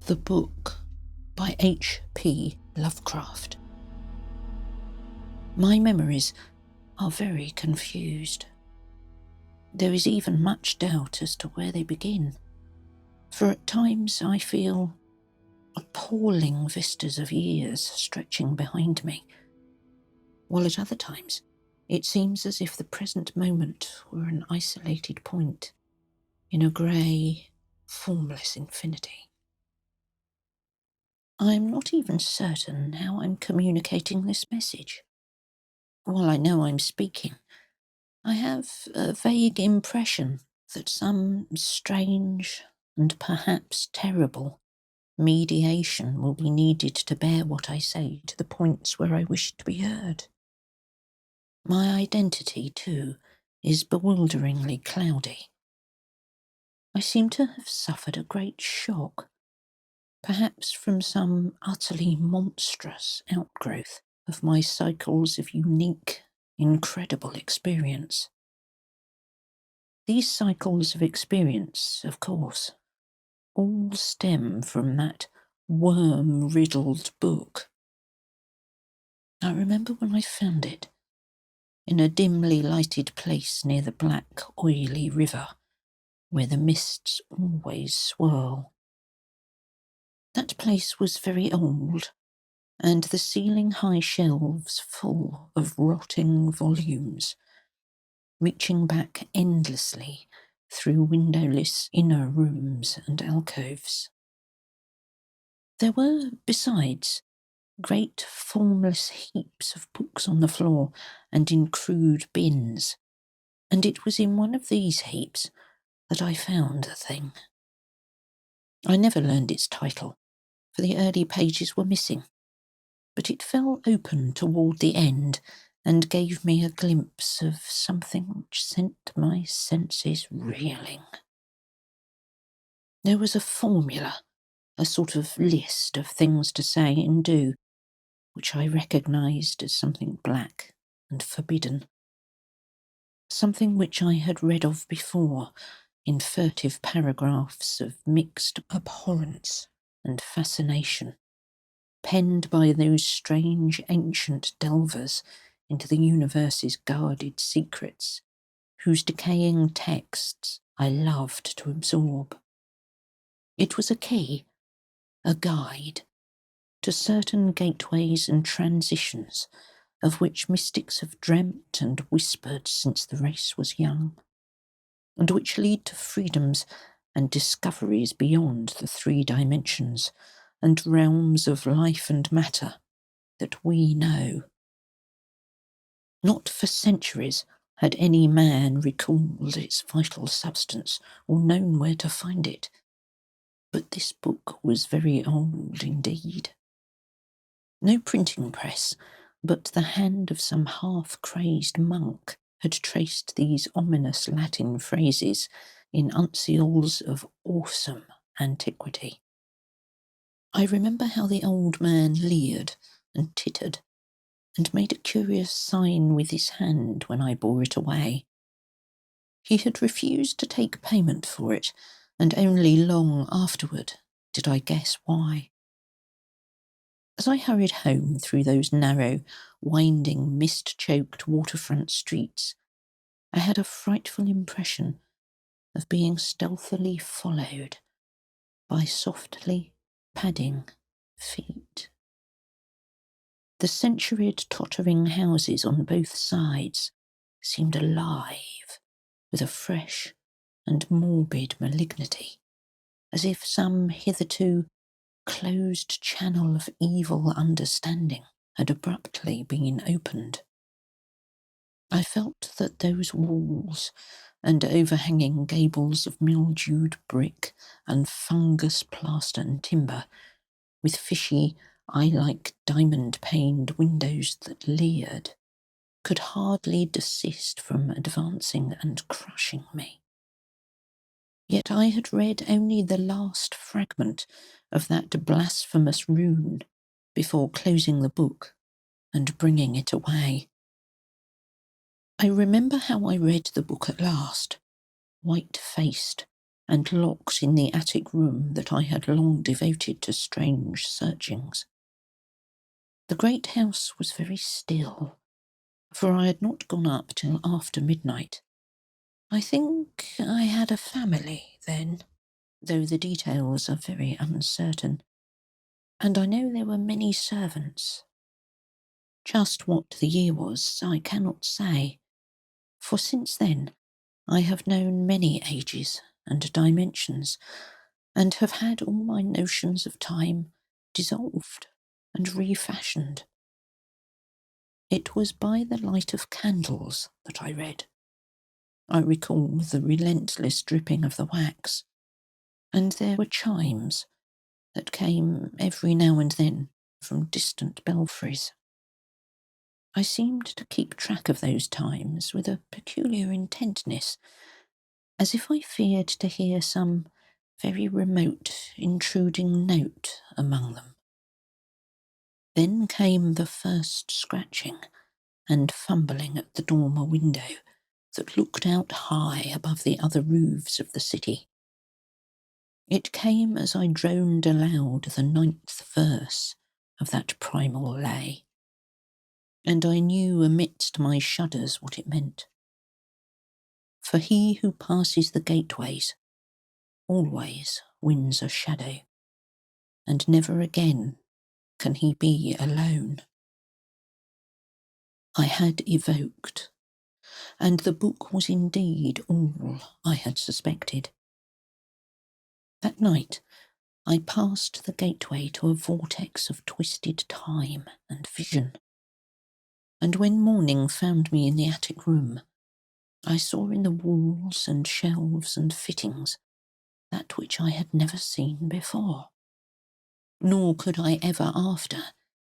The Book by H P Lovecraft. My memories are very confused. There is even much doubt as to where they begin, for at times I feel appalling vistas of years stretching behind me, while at other times it seems as if the present moment were an isolated point in a grey, formless infinity. I am not even certain how I'm communicating this message. While I know I'm speaking, I have a vague impression that some strange and perhaps terrible mediation will be needed to bear what I say to the points where I wish it to be heard. My identity, too, is bewilderingly cloudy. I seem to have suffered a great shock, perhaps from some utterly monstrous outgrowth of my cycles of unique, incredible experience. These cycles of experience, of course, all stem from that worm-riddled book. I remember when I found it, in a dimly lighted place near the black, oily river, where the mists always swirl. That place was very old, and the ceiling-high shelves full of rotting volumes, reaching back endlessly through windowless inner rooms and alcoves. There were, besides, great formless heaps of books on the floor and in crude bins, and it was in one of these heaps that I found the thing. I never learned its title, for the early pages were missing, but it fell open toward the end and gave me a glimpse of something which sent my senses reeling. There was a formula, a sort of list of things to say and do, which I recognised as something black and forbidden. Something which I had read of before in furtive paragraphs of mixed abhorrence and fascination, penned by those strange ancient delvers into the universe's guarded secrets, whose decaying texts I loved to absorb. It was a key, a guide, to certain gateways and transitions of which mystics have dreamt and whispered since the race was young, and which lead to freedoms and discoveries beyond the 3 dimensions and realms of life and matter that we know. Not for centuries had any man recalled its vital substance or known where to find it, but this book was very old indeed. No printing press, but the hand of some half-crazed monk had traced these ominous Latin phrases in uncials of awesome antiquity. I remember how the old man leered and tittered, and made a curious sign with his hand when I bore it away. He had refused to take payment for it, and only long afterward did I guess why. As I hurried home through those narrow, winding, mist-choked waterfront streets, I had a frightful impression of being stealthily followed by softly padding feet. The centuried tottering houses on both sides seemed alive with a fresh and morbid malignity, as if some hitherto closed channel of evil understanding had abruptly been opened. I felt that those walls and overhanging gables of mildewed brick and fungus plaster and timber, with fishy, eye-like diamond-paned windows that leered, could hardly desist from advancing and crushing me. Yet I had read only the last fragment of that blasphemous rune before closing the book and bringing it away. I remember how I read the book at last, white-faced and locked in the attic room that I had long devoted to strange searchings. The great house was very still, for I had not gone up till after midnight. I think I had a family then, though the details are very uncertain, and I know there were many servants. Just what the year was, I cannot say, for since then I have known many ages and dimensions, and have had all my notions of time dissolved and refashioned. It was by the light of candles that I read. I recall the relentless dripping of the wax, and there were chimes that came every now and then from distant belfries. I seemed to keep track of those times with a peculiar intentness, as if I feared to hear some very remote, intruding note among them. Then came the first scratching and fumbling at the dormer window that looked out high above the other roofs of the city. It came as I droned aloud the 9th verse of that primal lay, and I knew amidst my shudders what it meant. For he who passes the gateways always wins a shadow, and never again can he be alone. I had evoked, and the book was indeed all I had suspected. That night I passed the gateway to a vortex of twisted time and vision, and when morning found me in the attic room, I saw in the walls and shelves and fittings that which I had never seen before. Nor could I ever after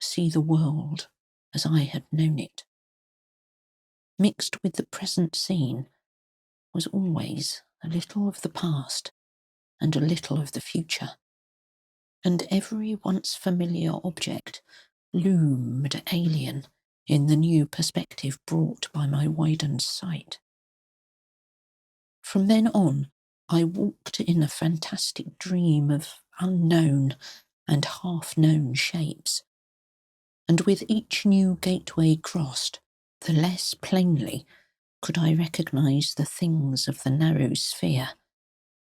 see the world as I had known it. Mixed with the present scene was always a little of the past and a little of the future, and every once familiar object loomed alien in the new perspective brought by my widened sight. From then on, I walked in a fantastic dream of unknown and half-known shapes, and with each new gateway crossed, the less plainly could I recognise the things of the narrow sphere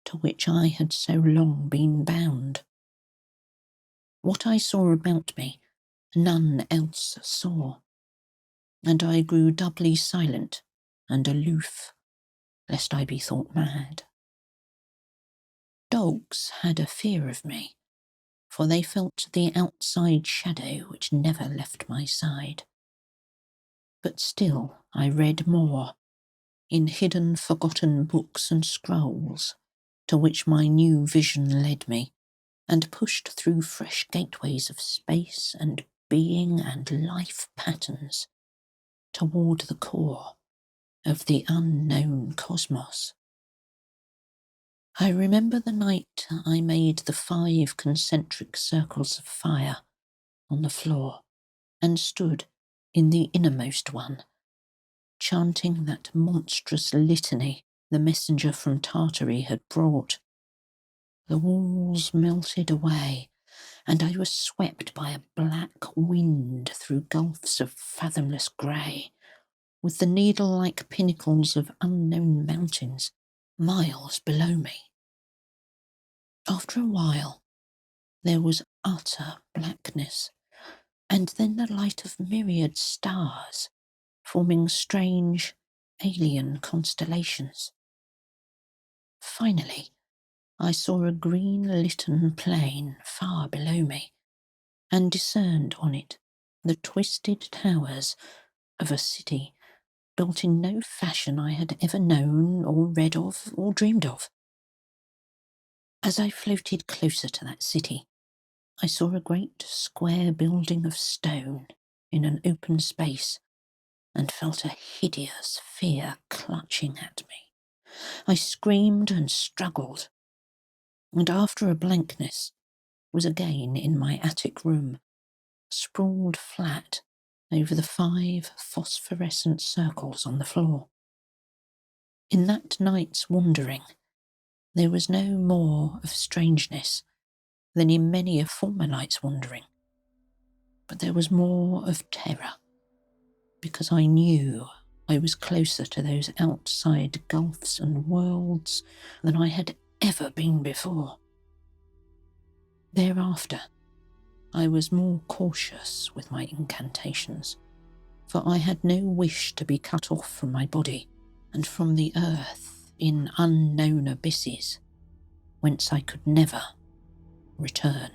to which I had so long been bound. What I saw about me none else saw, and I grew doubly silent and aloof, lest I be thought mad. Dogs had a fear of me, for they felt the outside shadow which never left my side. But still I read more, in hidden forgotten books and scrolls, to which my new vision led me, and pushed through fresh gateways of space and being and life patterns toward the core of the unknown cosmos. I remember the night I made the 5 concentric circles of fire on the floor and stood in the innermost one, chanting that monstrous litany the messenger from Tartary had brought. The walls melted away, and I was swept by a black wind through gulfs of fathomless grey, with the needle-like pinnacles of unknown mountains miles below me. After a while, there was utter blackness, and then the light of myriad stars, forming strange, alien constellations. Finally, I saw a green litten plain far below me, and discerned on it the twisted towers of a city built in no fashion I had ever known or read of or dreamed of. As I floated closer to that city, I saw a great square building of stone in an open space, and felt a hideous fear clutching at me. I screamed and struggled, and after a blankness was again in my attic room, sprawled flat over the 5 phosphorescent circles on the floor. In that night's wandering, There was no more of strangeness than in many a former night's wandering, but there was more of terror, because I knew I was closer to those outside gulfs and worlds than I had ever been before. Thereafter, I was more cautious with my incantations, for I had no wish to be cut off from my body and from the earth in unknown abysses, whence I could never return.